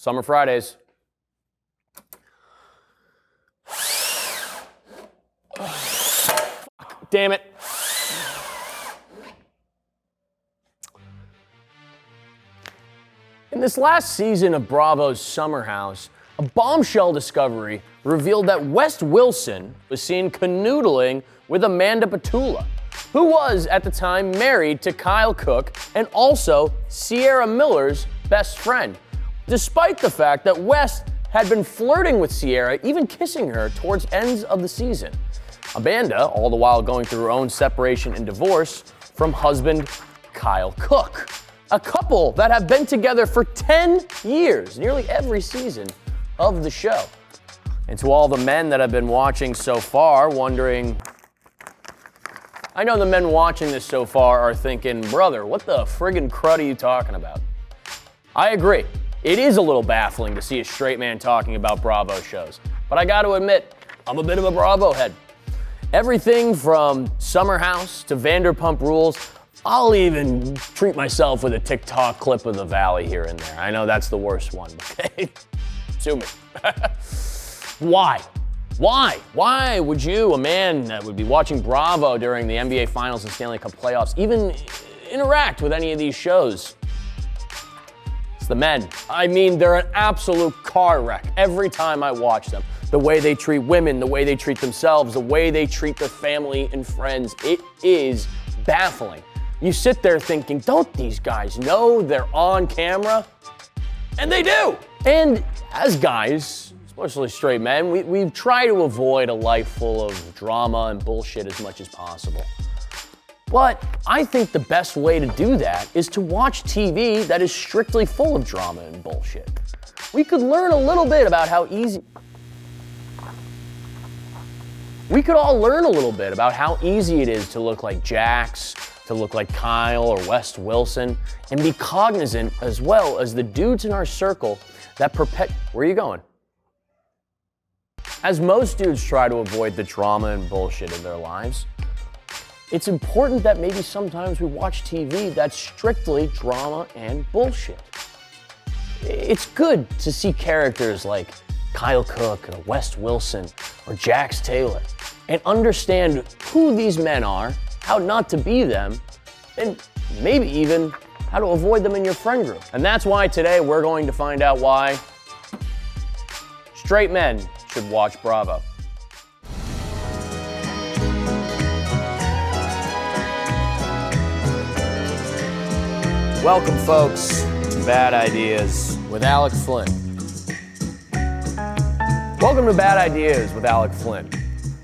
Summer Fridays. Damn it. In this last season of Bravo's Summer House, a bombshell discovery revealed that West Wilson was seen canoodling with Amanda Petula, who was at the time married to Kyle Cook and also Sierra Miller's best friend, despite the fact that West had been flirting with Sierra, even kissing her towards ends of the season. Amanda, all the while going through her own separation and divorce from husband Kyle Cook. A couple that have been together for 10 years, nearly every season of the show. And to all the men that have been watching so far, wondering, I know the men watching this so far are thinking, brother, what the friggin' crud are you talking about? I agree. It is a little baffling to see a straight man talking about Bravo shows. But I gotta admit, I'm a bit of a Bravo head. Everything from Summer House to Vanderpump Rules, I'll even treat myself with a TikTok clip of the Valley here and there. I know that's the worst one, okay? Sue me. Why? Why would you, a man that would be watching Bravo during the NBA Finals and Stanley Cup playoffs, even interact with any of these shows? It's the men. I mean, they're an absolute car wreck every time I watch them. The way they treat women, the way they treat themselves, the way they treat their family and friends. It is baffling. You sit there thinking, don't these guys know they're on camera? And they do. And as guys, especially straight men, we try to avoid a life full of drama and bullshit as much as possible. But I think the best way to do that is to watch TV that is strictly full of drama and bullshit. We could learn a little bit about how easy... We could all learn a little bit about how easy it is to look like Jax, to look like Kyle or West Wilson, and be cognizant as well as the dudes in our circle that Where are you going? As most dudes try to avoid the drama and bullshit in their lives, it's important that maybe sometimes we watch TV that's strictly drama and bullshit. It's good to see characters like Kyle Cook or West Wilson or Jax Taylor and understand who these men are, how not to be them, and maybe even how to avoid them in your friend group. And that's why today we're going to find out why straight men should watch Bravo. Welcome, folks, to Bad Ideas with Alec Flynn. Welcome to Bad Ideas with Alec Flynn.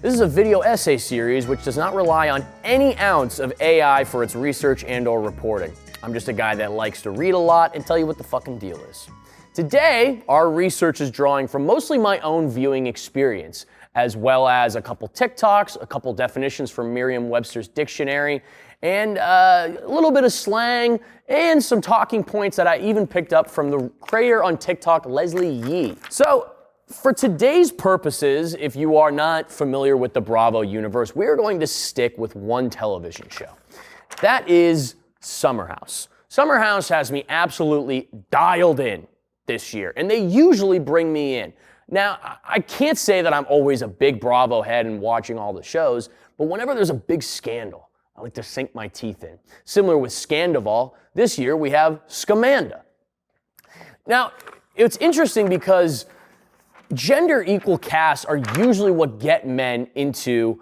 This is a video essay series which does not rely on any ounce of AI for its research and/or reporting. I'm just a guy that likes to read a lot and tell you what the fucking deal is. Today, our research is drawing from mostly my own viewing experience, as well as a couple TikToks, a couple definitions from Merriam-Webster's dictionary, and a little bit of slang, and some talking points that I even picked up from the creator on TikTok, Leslie Yee. So, for today's purposes, if you are not familiar with the Bravo universe, we are going to stick with one television show. That is Summer House. Summer House has me absolutely dialed in this year, and they usually bring me in. Now, I can't say that I'm always a big Bravo head and watching all the shows, but whenever there's a big scandal, I like to sink my teeth in. Similar with Scandival, this year we have Scamanda. Now, it's interesting because gender equal casts are usually what get men into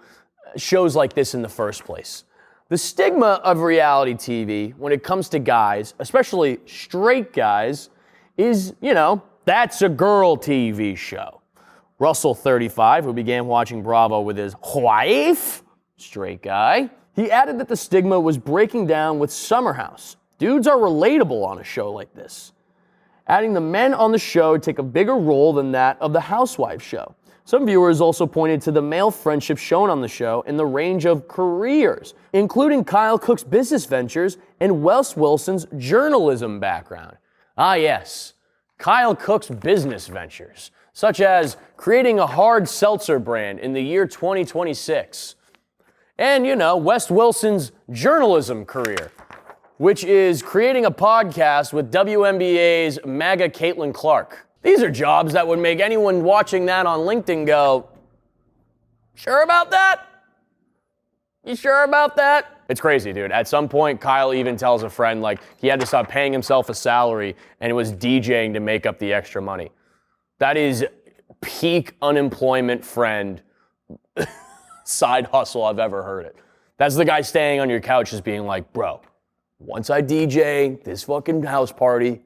shows like this in the first place. The stigma of reality TV when it comes to guys, especially straight guys, is, that's a girl TV show. Russell, 35, who began watching Bravo with his wife, straight guy, he added that the stigma was breaking down with Summer House. Dudes are relatable on a show like this, adding the men on the show take a bigger role than that of the Housewives show. Some viewers also pointed to the male friendship shown on the show in the range of careers, including Kyle Cook's business ventures and Wes Wilson's journalism background. Ah yes, Kyle Cook's business ventures, such as creating a hard seltzer brand in the year 2026. And, Wes Wilson's journalism career, which is creating a podcast with WNBA's MAGA Caitlin Clark. These are jobs that would make anyone watching that on LinkedIn go, sure about that? You sure about that? It's crazy, dude. At some point, Kyle even tells a friend, like, he had to stop paying himself a salary and it was DJing to make up the extra money. That is peak unemployment friend side hustle I've ever heard it. That's the guy staying on your couch just being like, bro, once I DJ this fucking house party,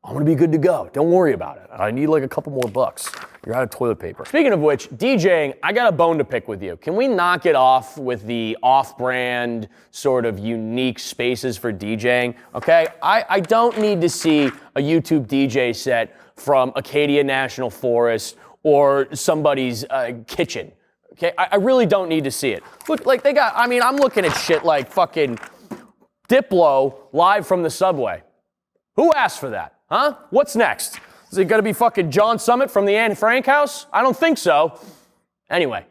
I'm gonna be good to go. Don't worry about it. I need like a couple more bucks. You're out of toilet paper. Speaking of which, DJing, I got a bone to pick with you. Can we knock it off with the off-brand sort of unique spaces for DJing? Okay, I don't need to see a YouTube DJ set from Acadia National Forest or somebody's kitchen. Okay, I really don't need to see it. Look, like they got, I mean, I'm looking at shit like fucking Diplo live from the subway. Who asked for that? Huh? What's next? Is it gonna be fucking John Summit from the Anne Frank house? I don't think so. Anyway,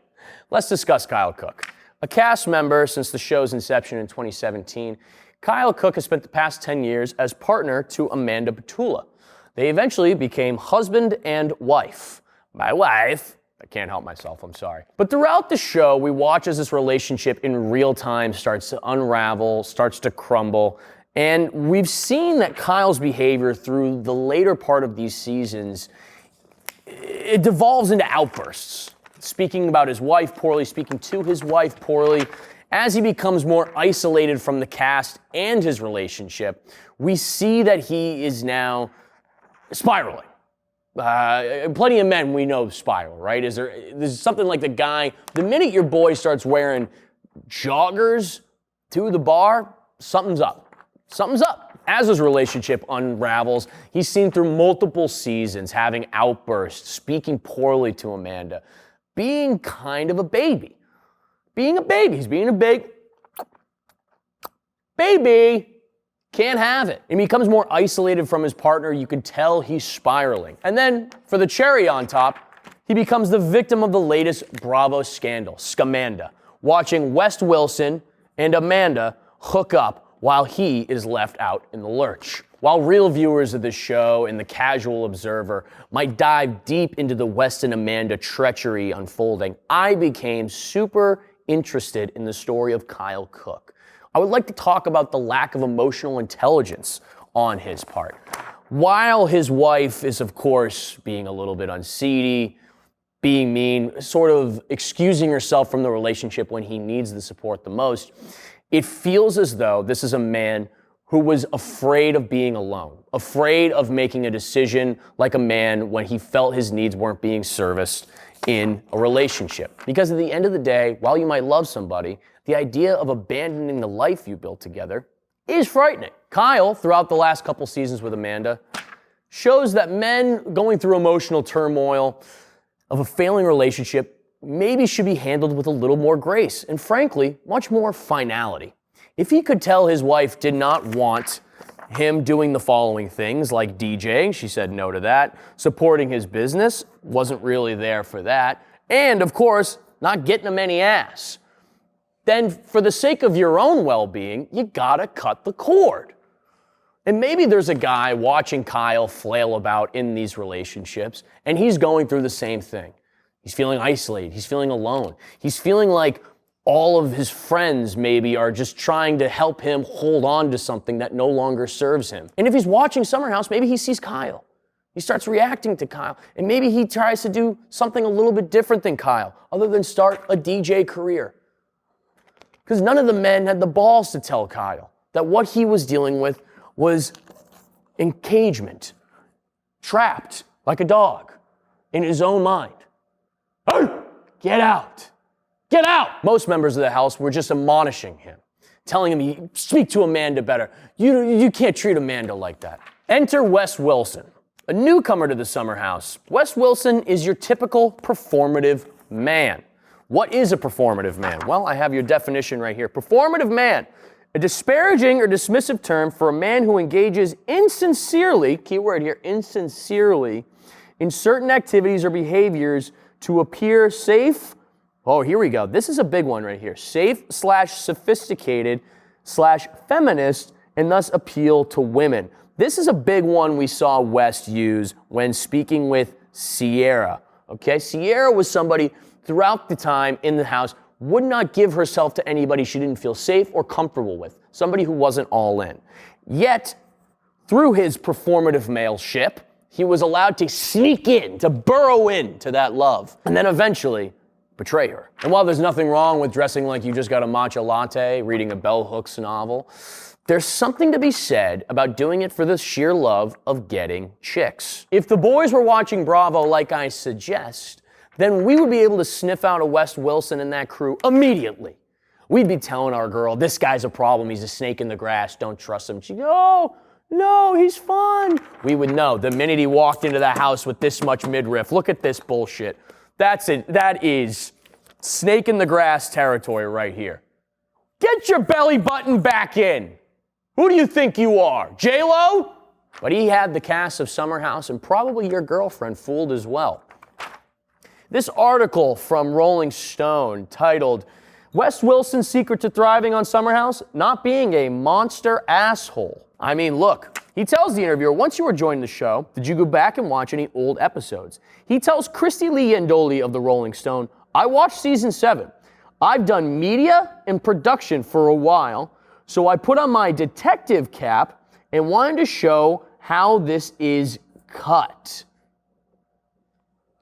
let's discuss Kyle Cook. A cast member since the show's inception in 2017, Kyle Cook has spent the past 10 years as partner to Amanda Batula. They eventually became husband and wife. My wife. I can't help myself, I'm sorry. But throughout the show, we watch as this relationship in real time starts to unravel, starts to crumble. And we've seen that Kyle's behavior through the later part of these seasons, it devolves into outbursts. Speaking about his wife poorly, speaking to his wife poorly. As he becomes more isolated from the cast and his relationship, we see that he is now spiraling. Plenty of men we know spiral, right? There's something like the minute your boy starts wearing joggers to the bar, something's up. Something's up. As his relationship unravels, he's seen through multiple seasons having outbursts, speaking poorly to Amanda, being kind of a baby. Being a baby. He's being a big baby. Can't have it. And he becomes more isolated from his partner. You can tell he's spiraling. And then, for the cherry on top, he becomes the victim of the latest Bravo scandal, Scamanda, watching Wes Wilson and Amanda hook up while he is left out in the lurch. While real viewers of the show and the casual observer might dive deep into the Wes and Amanda treachery unfolding, I became super interested in the story of Kyle Cook. I would like to talk about the lack of emotional intelligence on his part. While his wife is, of course, being a little bit unseedy, being mean, sort of excusing herself from the relationship when he needs the support the most, it feels as though this is a man who was afraid of being alone, afraid of making a decision like a man when he felt his needs weren't being serviced in a relationship. Because at the end of the day, while you might love somebody, the idea of abandoning the life you built together is frightening. Kyle, throughout the last couple seasons with Amanda, shows that men going through emotional turmoil of a failing relationship maybe should be handled with a little more grace and, frankly, much more finality. If he could tell his wife did not want him doing the following things, like DJing, she said no to that, supporting his business, wasn't really there for that, and, of course, not getting him any ass, then for the sake of your own well-being, you gotta cut the cord. And maybe there's a guy watching Kyle flail about in these relationships, and he's going through the same thing. He's feeling isolated. He's feeling alone. He's feeling like all of his friends maybe are just trying to help him hold on to something that no longer serves him. And if he's watching Summer House, maybe he sees Kyle. He starts reacting to Kyle. And maybe he tries to do something a little bit different than Kyle, other than start a DJ career. Because none of the men had the balls to tell Kyle that what he was dealing with was engagement, trapped like a dog in his own mind. Hey, get out. Get out. Most members of the house were just admonishing him, telling him, speak to Amanda better. You can't treat Amanda like that. Enter Wes Wilson, a newcomer to the Summer House. Wes Wilson is your typical performative man. What is a performative man? Well, I have your definition right here. Performative man, a disparaging or dismissive term for a man who engages insincerely, keyword here, insincerely, in certain activities or behaviors to appear safe. Oh, here we go. This is a big one right here. Safe/sophisticated/feminist and thus appeal to women. This is a big one we saw West use when speaking with Sierra. Okay, Sierra was somebody throughout the time in the house would not give herself to anybody she didn't feel safe or comfortable with, somebody who wasn't all in. Yet, through his performative maleship, he was allowed to sneak in, to burrow into that love, and then eventually betray her. And while there's nothing wrong with dressing like you just got a matcha latte, reading a bell hooks novel, there's something to be said about doing it for the sheer love of getting chicks. If the boys were watching Bravo like I suggest, then we would be able to sniff out a Wes Wilson and that crew immediately. We'd be telling our girl, this guy's a problem, he's a snake in the grass, don't trust him. She'd go, oh, no, he's fun. We would know the minute he walked into the house with this much midriff. Look at this bullshit. That's it. That is snake in the grass territory right here. Get your belly button back in. Who do you think you are, J-Lo? But he had the cast of Summer House and probably your girlfriend fooled as well. This article from Rolling Stone titled, Wes Wilson's secret to thriving on Summer House? Not being a monster asshole. I mean, look, he tells the interviewer, once you were joining the show, did you go back and watch any old episodes? He tells Kristen Lee Yandoli of the Rolling Stone, I watched season 7. I've done media and production for a while, so I put on my detective cap and wanted to show how this is cut.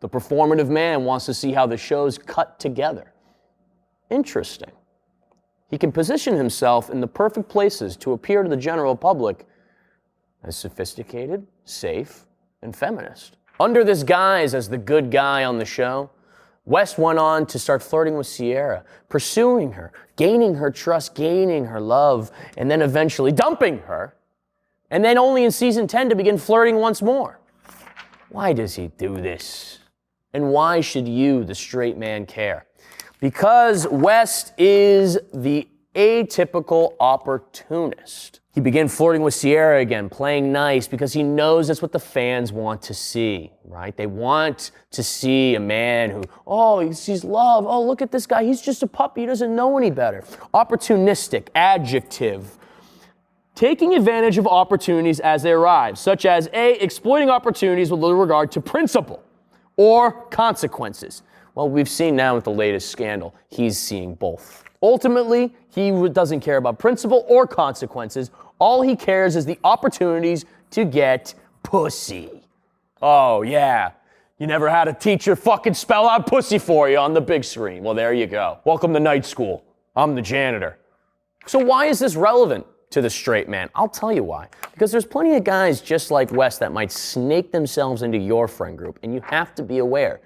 The performative man wants to see how the show's cut together. Interesting. He can position himself in the perfect places to appear to the general public as sophisticated, safe, and feminist. Under this guise as the good guy on the show, West went on to start flirting with Sierra, pursuing her, gaining her trust, gaining her love, and then eventually dumping her, and then only in season 10 to begin flirting once more. Why does he do this? And why should you, the straight man, care? Because West is the atypical opportunist. He began flirting with Sierra again, playing nice because he knows that's what the fans want to see, right? They want to see a man who, oh, he sees love. Oh, look at this guy. He's just a puppy. He doesn't know any better. Opportunistic, adjective. Taking advantage of opportunities as they arrive, such as A, exploiting opportunities with little regard to principle or consequences. Well, we've seen now with the latest scandal, he's seeing both. Ultimately, he doesn't care about principle or consequences. All he cares is the opportunities to get pussy. Oh, yeah. You never had a teacher fucking spell out pussy for you on the big screen. Well, there you go. Welcome to night school. I'm the janitor. So why is this relevant to the straight man? I'll tell you why. Because there's plenty of guys just like Wes that might snake themselves into your friend group, and you have to be aware.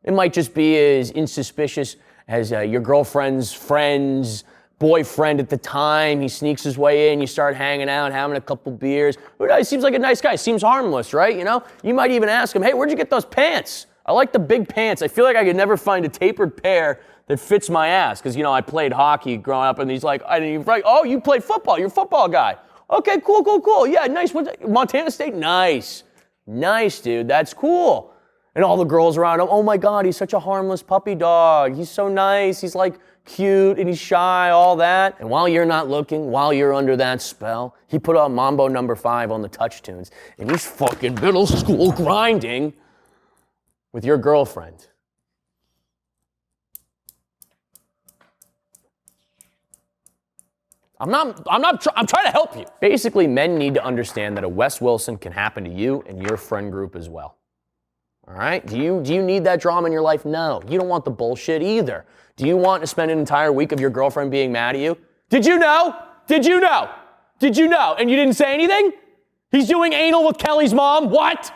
It might just be as insuspicious as your girlfriend's friend's boyfriend at the time. He sneaks his way in, you start hanging out, having a couple beers. He seems like a nice guy, seems harmless, right? You know, you might even ask him, hey, where'd you get those pants? I like the big pants. I feel like I could never find a tapered pair that fits my ass. Because, you know, I played hockey growing up, and he's like, oh, you played football. You're a football guy. Okay, cool. Yeah, nice. Montana State? Nice, dude. That's cool. And all the girls around him, oh my God, he's such a harmless puppy dog. He's so nice. He's like cute and he's shy, all that. And while you're not looking, while you're under that spell, he put on Mambo number 5 on the touch tunes, and he's fucking middle school grinding with your girlfriend. I'm trying to help you. Basically, men need to understand that a Wes Wilson can happen to you and your friend group as well. All right? Do you need that drama in your life? No. You don't want the bullshit either. Do you want to spend an entire week of your girlfriend being mad at you? Did you know? And you didn't say anything? He's doing anal with Kelly's mom? What?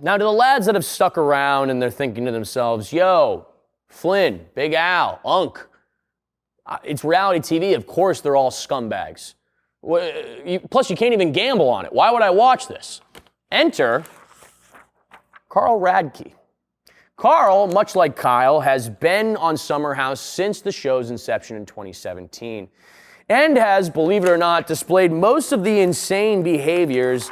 Now, to the lads that have stuck around and they're thinking to themselves, yo, Flynn, Big Al, Unk, it's reality TV. Of course they're all scumbags. Plus, you can't even gamble on it. Why would I watch this? Enter Carl Radke. Carl, much like Kyle, has been on Summer House since the show's inception in 2017 and has, believe it or not, displayed most of the insane behaviors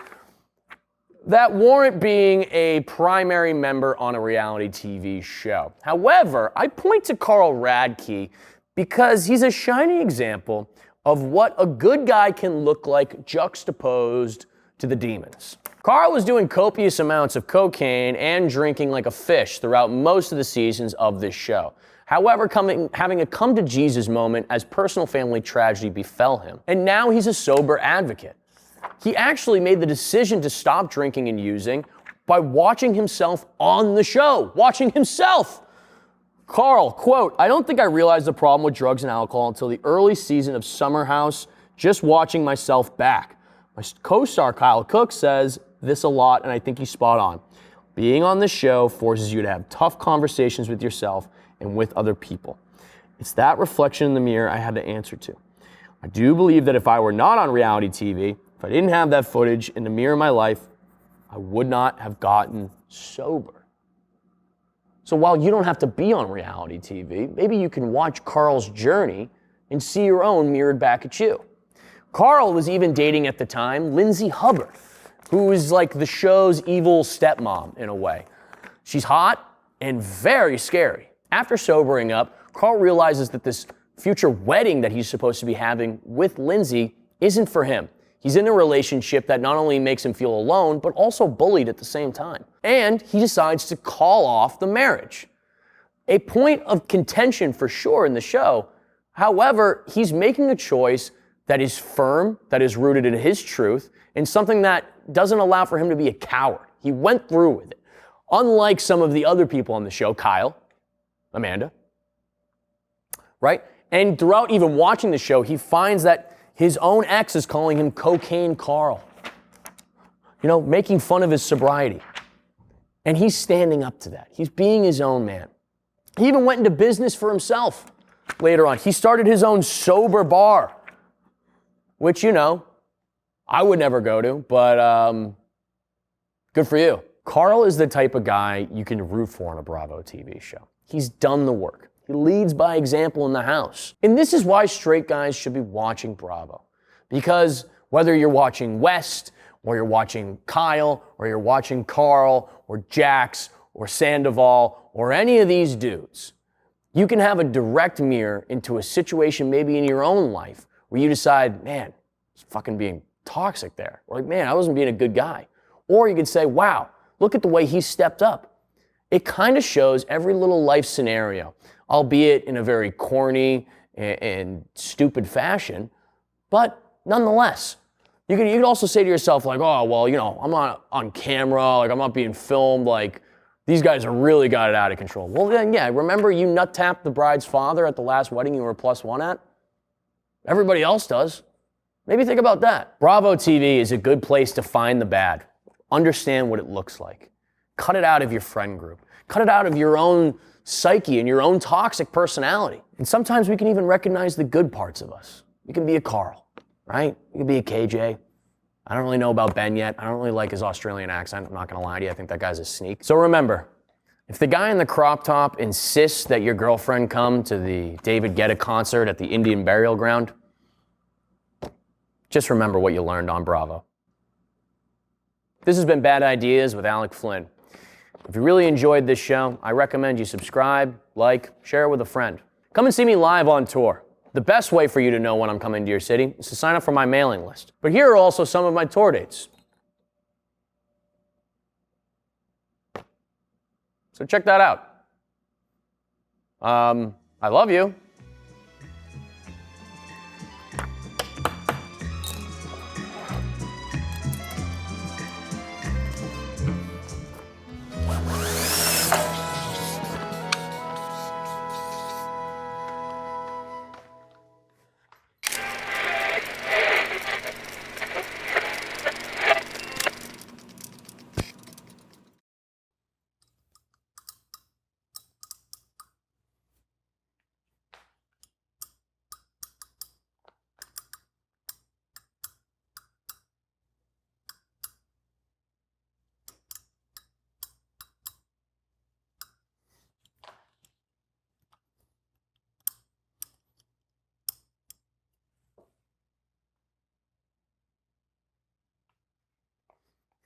that warrant being a primary member on a reality TV show. However, I point to Carl Radke because he's a shining example of what a good guy can look like juxtaposed to the demons. Carl was doing copious amounts of cocaine and drinking like a fish throughout most of the seasons of this show. However, having a come-to-Jesus moment as personal family tragedy befell him, and now he's a sober advocate. He actually made the decision to stop drinking and using by watching himself on the show. Watching himself! Carl, quote, "I don't think I realized the problem with drugs and alcohol until the early season of Summer House, just watching myself back. My co-star Kyle Cook says this a lot, and I think he's spot on. Being on the show forces you to have tough conversations with yourself and with other people. It's that reflection in the mirror I had to answer to. I do believe that if I were not on reality TV, if I didn't have that footage in the mirror of my life, I would not have gotten sober." So while you don't have to be on reality TV, maybe you can watch Carl's journey and see your own mirrored back at you. Carl was even dating at the time Lindsay Hubbard, who is like the show's evil stepmom in a way. She's hot and very scary. After sobering up, Carl realizes that this future wedding that he's supposed to be having with Lindsay isn't for him. He's in a relationship that not only makes him feel alone, but also bullied at the same time. And he decides to call off the marriage. A point of contention for sure in the show. However, he's making a choice that is firm, that is rooted in his truth, and something that doesn't allow for him to be a coward. He went through with it. Unlike some of the other people on the show, Kyle, Amanda, right? And throughout even watching the show, he finds that his own ex is calling him Cocaine Carl. You know, making fun of his sobriety. And he's standing up to that. He's being his own man. He even went into business for himself later on. He started his own sober bar, which, you know, I would never go to, but good for you. Carl is the type of guy you can root for on a Bravo TV show. He's done the work. He leads by example in the house. And this is why straight guys should be watching Bravo. Because whether you're watching West, or you're watching Kyle, or you're watching Carl, or Jax, or Sandoval, or any of these dudes, you can have a direct mirror into a situation maybe in your own life where you decide, man, it's fucking being toxic there. Or like, man, I wasn't being a good guy. Or you could say, wow, look at the way he stepped up. It kind of shows every little life scenario, albeit in a very corny and stupid fashion, but nonetheless, you could also say to yourself like, oh, well, you know, I'm not on camera, like I'm not being filmed, like these guys have really got it out of control. Well then, yeah, remember you nut tapped the bride's father at the last wedding you were +1 at? Everybody else does. Maybe think about that. Bravo TV is a good place to find the bad, understand what it looks like. Cut it out of your friend group. Cut it out of your own psyche and your own toxic personality. And sometimes we can even recognize the good parts of us. You can be a Carl, right? You can be a KJ. I don't really know about Ben yet. I don't really like his Australian accent. I'm not gonna lie to you. I think that guy's a sneak. So remember, if the guy in the crop top insists that your girlfriend come to the David Guetta concert at the Indian Burial Ground, just remember what you learned on Bravo. This has been Bad Ideas with Alec Flynn. If you really enjoyed this show, I recommend you subscribe, like, share it with a friend. Come and see me live on tour. The best way for you to know when I'm coming to your city is to sign up for my mailing list. But here are also some of my tour dates. So check that out. I love you.